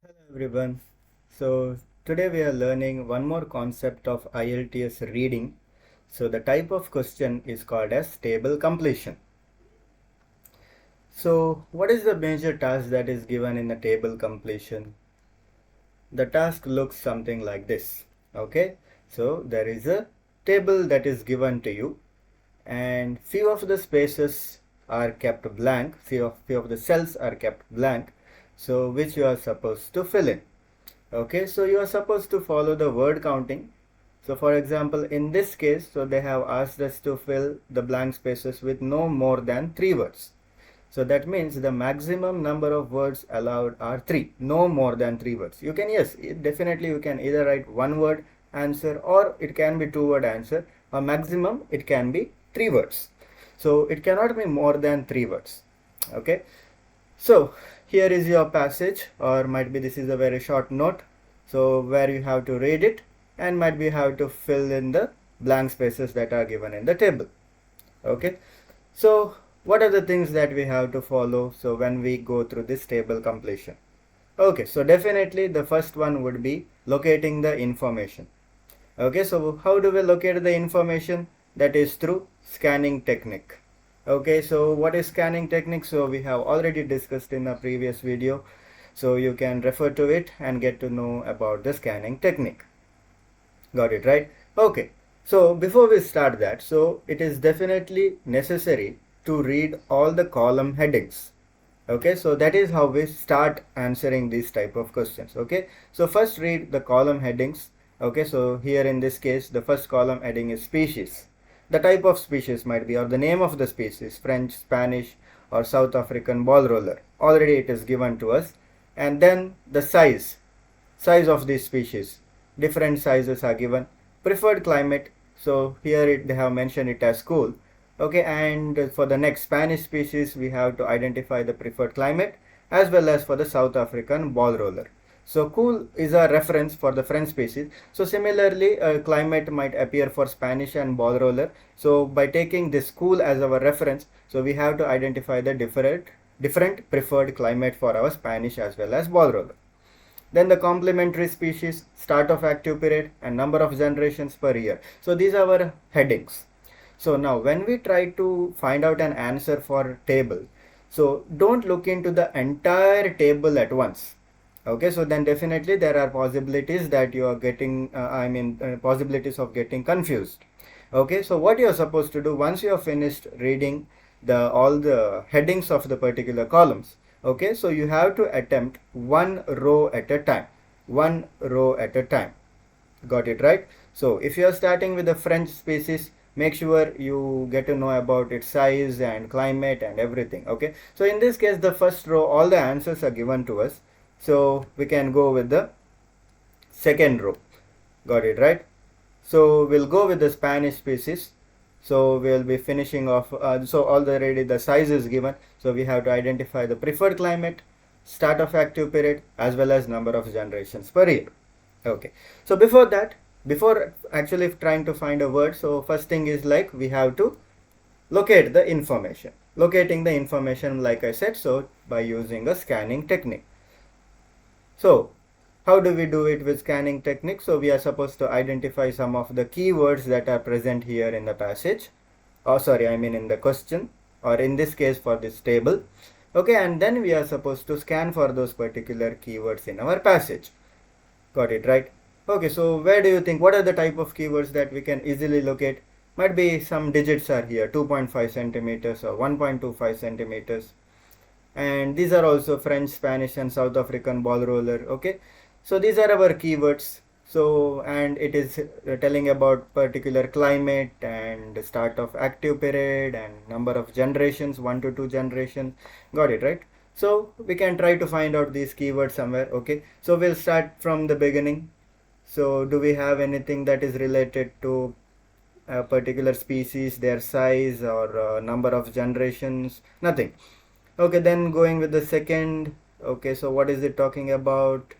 Hello everyone. So today we are learning one more concept of IELTS reading. So the type of question is called as table completion. So what is the major task that is given in the table completion? The task looks something like this. Okay. So there is a table that is given to you and few of the spaces are kept blank, few of the cells are kept blank, so which you are supposed to fill in. Okay, so you are supposed to follow the word counting. So for example, in this case, so they have asked us to fill the blank spaces with no more than 3 words. So that means the maximum number of words allowed are 3, no more than 3 words. You can, yes, definitely you can either write 1 word answer or it can be 2 word answer, or maximum it can be 3 words. So it cannot be more than 3 words. Okay, so here is your passage, or might be this is a very short note. So where you have to read it and might be have to fill in the blank spaces that are given in the table. Okay. So what are the things that we have to follow? So when we go through this table completion. Okay. So definitely the first one would be locating the information. Okay, so how do we locate the information? That is through scanning technique. Okay, so what is scanning technique? So we have already discussed in a previous video, so you can refer to it and get to know about the scanning technique. Got it, right? Okay, so before we start that, so it is definitely necessary to read all the column headings. Okay, so that is how we start answering these type of questions. Okay, so first read the column headings. Okay, so here in this case the first column heading is species. The type of species might be, or the name of the species, French, Spanish, or South African ball roller. Already it is given to us. And then the size of these species, different sizes are given. Preferred climate, so here they have mentioned it as cool. Okay, and for the next Spanish species we have to identify the preferred climate, as well as for the South African ball roller. So cool is a reference for the French species. So similarly climate might appear for Spanish and ball roller. So by taking this cool as our reference, so we have to identify the different preferred climate for our Spanish as well as ball roller. Then the complementary species, start of active period, and number of generations per year. So these are our headings. So now when we try to find out an answer for table, so don't look into the entire table at once. Okay, so then definitely there are possibilities that you are getting, possibilities of getting confused. Okay, so what you are supposed to do once you have finished reading all the headings of the particular columns. Okay, so you have to attempt one row at a time. One row at a time. Got it, right? So if you are starting with the French species, make sure you get to know about its size and climate and everything. Okay, so in this case the first row all the answers are given to us, so we can go with the second row. Got it, right? So we'll go with the Spanish species. So we'll be finishing off, so already the size is given, so we have to identify the preferred climate, start of active period, as well as number of generations per year. Okay, so before that, before actually trying to find a word, so first thing is like we have to locate the information. Locating the information, like I said, so by using a scanning technique. So how do we do it with scanning technique? So we are supposed to identify some of the keywords that are present here in the passage, or sorry, I mean in the question, or in this case for this table. Okay, and then we are supposed to scan for those particular keywords in our passage. Got it, right? Okay, so where do you think, what are the type of keywords that we can easily locate? Might be some digits are here, 2.5 centimeters or 1.25 centimeters. And these are also French, Spanish, and South African ball roller. Okay, so these are our keywords. So, and it is telling about particular climate and start of active period and number of generations, 1 to 2 generations. Got it, right? So we can try to find out these keywords somewhere. Okay, so we'll start from the beginning. So do we have anything that is related to a particular species, their size, or number of generations? Nothing. Okay, then going with the second. Okay, so what is it talking about?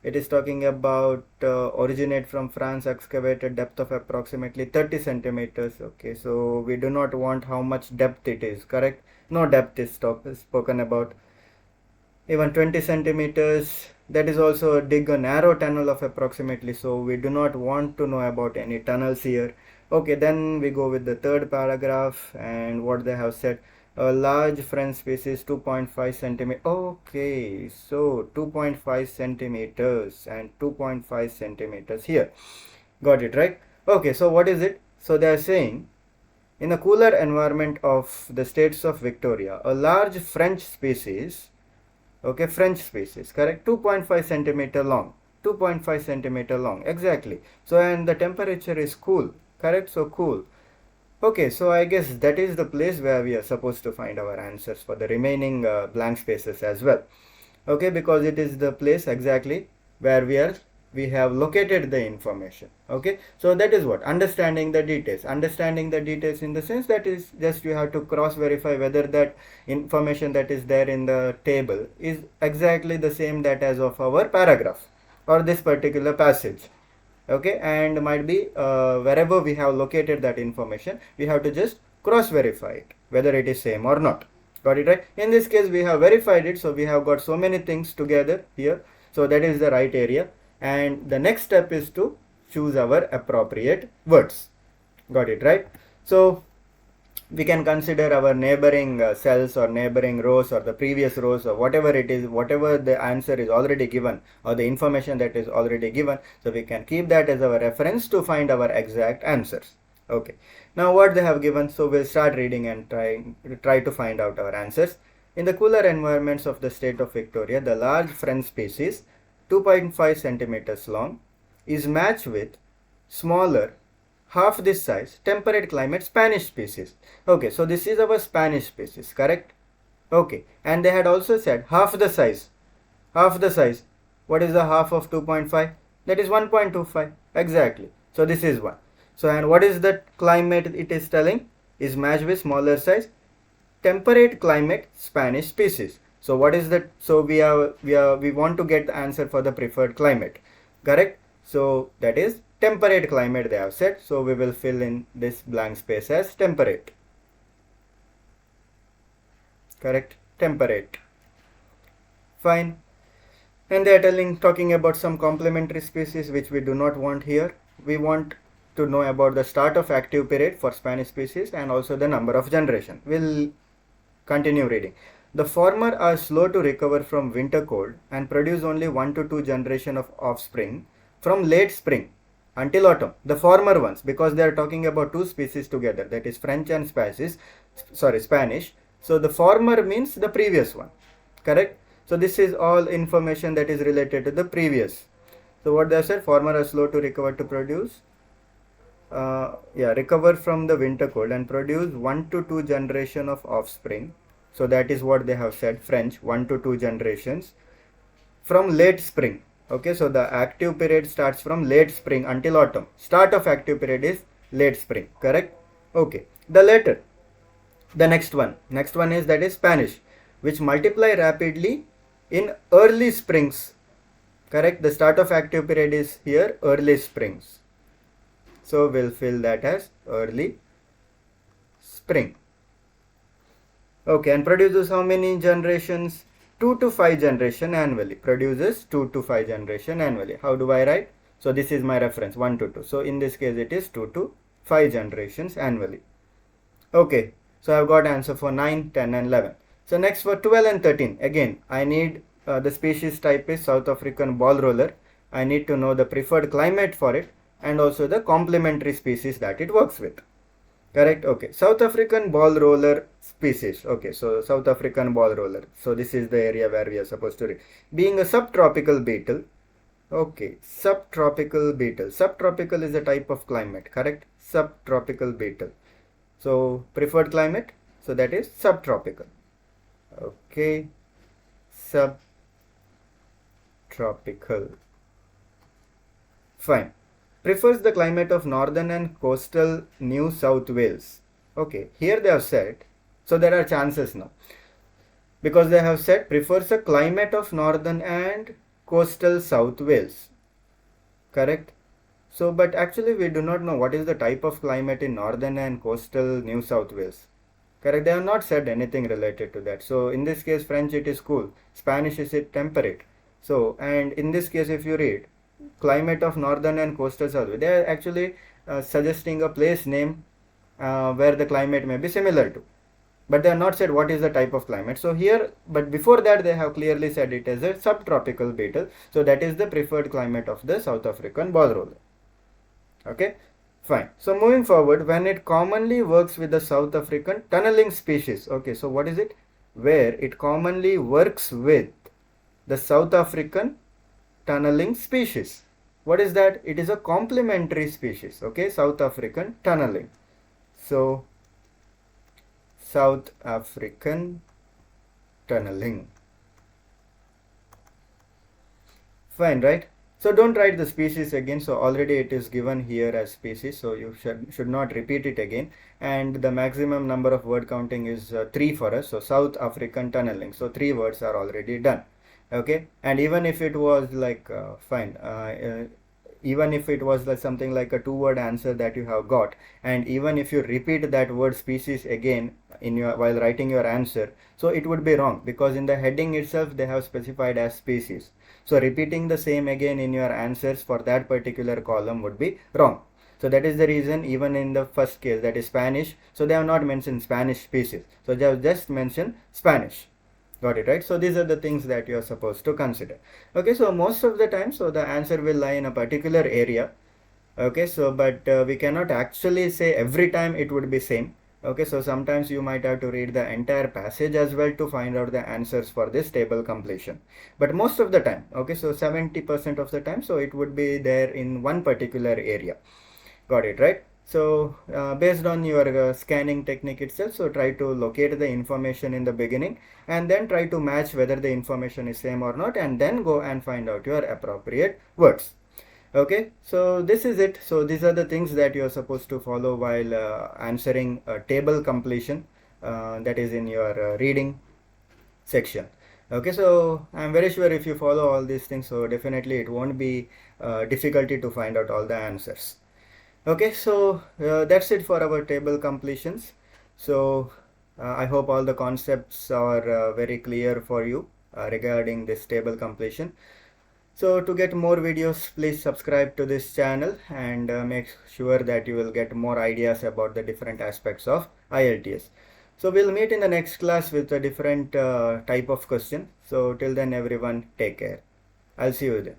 It is talking about originate from France, excavated depth of approximately 30 centimeters. Okay, so we do not want how much depth it is, correct? No depth is spoken about. Even 20 centimeters, that is also dig a narrow tunnel of approximately, so we do not want to know about any tunnels here. Okay, then we go with the third paragraph, and what they have said, a large French species 2.5 centimeter. Okay, so 2.5 centimeters and 2.5 centimeters here, got it right? Okay, so what is it? So they are saying, in a cooler environment of the states of Victoria, a large French species, okay, French species, correct, 2.5 centimeter long, 2.5 centimeter long, exactly. So, and the temperature is cool, correct, so cool. Okay, so I guess that is the place where we are supposed to find our answers for the remaining blank spaces as well. Okay, because it is the place exactly where we have located the information. Okay, so that is what understanding the details in the sense that is just you have to cross verify whether that information that is there in the table is exactly the same that as of our paragraph or this particular passage. Okay, and might be wherever we have located that information, we have to just cross verify it whether it is same or not. Got it right? In this case we have verified it, so we have got so many things together here, so that is the right area, and the next step is to choose our appropriate words. Got it right? So we can consider our neighboring cells or neighboring rows or the previous rows or whatever it is, whatever the answer is already given or the information that is already given, so we can keep that as our reference to find our exact answers. Okay, now what they have given, so we'll start reading and try to find out our answers. In the cooler environments of the state of Victoria, the large French species 2.5 centimeters long is matched with smaller, half this size, temperate climate Spanish species. Okay, so this is our Spanish species, correct? Okay, and they had also said half the size. Half the size. What is the half of 2.5? That is 1.25. Exactly. So this is 1. So, and what is the climate it is telling? Is matched with smaller size, temperate climate Spanish species. So what is that? So we want to get the answer for the preferred climate, correct? So that is temperate climate they have said. So we will fill in this blank space as temperate. Correct? Temperate. Fine. And they are talking about some complementary species which we do not want here. We want to know about the start of active period for Spanish species and also the number of generation. We'll continue reading. The former are slow to recover from winter cold and produce only 1 to 2 generation of offspring from late spring until autumn. The former ones, because they are talking about two species together, that is French and Spanish. So the former means the previous one, correct? So this is all information that is related to the previous. So what they said, former are slow to recover to produce, recover from the winter cold and produce 1 to 2 generation of offspring. So that is what they have said, French, 1 to 2 generations from late spring. Okay, so the active period starts from late spring until autumn. Start of active period is late spring, correct? Okay, the later, the next one is that is Spanish, which multiply rapidly in early springs, correct? The start of active period is here early springs. So we'll fill that as early spring. Okay, and produces how many generations? 2 to 5 generation annually. Produces 2 to 5 generation annually. How do I write? So this is my reference, 1 to 2. So in this case it is 2 to 5 generations annually. Okay, so I've got answer for 9, 10 and 11. So next for 12 and 13. Again, I need the species type is South African ball roller. I need to know the preferred climate for it and also the complementary species that it works with. Correct? Okay. South African ball roller species. Okay. So South African ball roller. So this is the area where we are supposed to read. Being a subtropical beetle. Okay. Subtropical beetle. Subtropical is a type of climate. Correct? Subtropical beetle. So preferred climate. So that is subtropical. Okay. Subtropical. Fine. Prefers the climate of northern and coastal New South Wales. Okay, here they have said, so there are chances now, because they have said prefers a climate of northern and coastal South Wales, correct? So, but actually we do not know what is the type of climate in northern and coastal New South Wales, correct? They have not said anything related to that. So in this case, French it is cool, Spanish is it temperate, So, and in this case, if you read climate of northern and coastal South, they are actually suggesting a place name where the climate may be similar to, but they have not said what is the type of climate. So here, but before that they have clearly said it as a subtropical beetle. So that is the preferred climate of the South African ball roller. Okay, fine. So moving forward, when it commonly works with the South African tunneling species. Okay, so what is it? Where it commonly works with the South African tunneling species. What is that? It is a complementary species. Okay, South African tunneling. So South African tunneling. Fine, right? So don't write the species again. So already it is given here as species. So you should not repeat it again. And the maximum number of word counting is 3 for us. So South African tunneling. So 3 words are already done. Okay. And even if it was like even if it was like something like a 2-word answer that you have got, and even if you repeat that word species again in your while writing your answer, so it would be wrong, because in the heading itself they have specified as species. So repeating the same again in your answers for that particular column would be wrong. So that is the reason even in the first case, that is Spanish, so they have not mentioned Spanish species, so they have just mentioned Spanish. Got it, right? So these are the things that you are supposed to consider. Okay, so most of the time, so the answer will lie in a particular area. Okay, so but we cannot actually say every time it would be same. Okay, so sometimes you might have to read the entire passage as well to find out the answers for this table completion. But most of the time, okay, so 70% of the time, so it would be there in one particular area. Got it, right? So based on your scanning technique itself, so try to locate the information in the beginning and then try to match whether the information is same or not, and then go and find out your appropriate words. Okay, so this is it. So these are the things that you are supposed to follow while answering a table completion that is in your reading section. Okay, so I'm very sure if you follow all these things, so definitely it won't be difficulty to find out all the answers. Okay, so that's it for our table completions. So I hope all the concepts are very clear for you regarding this table completion. So to get more videos, please subscribe to this channel and make sure that you will get more ideas about the different aspects of IELTS. So we'll meet in the next class with a different type of question. So till then everyone, take care. I'll see you then.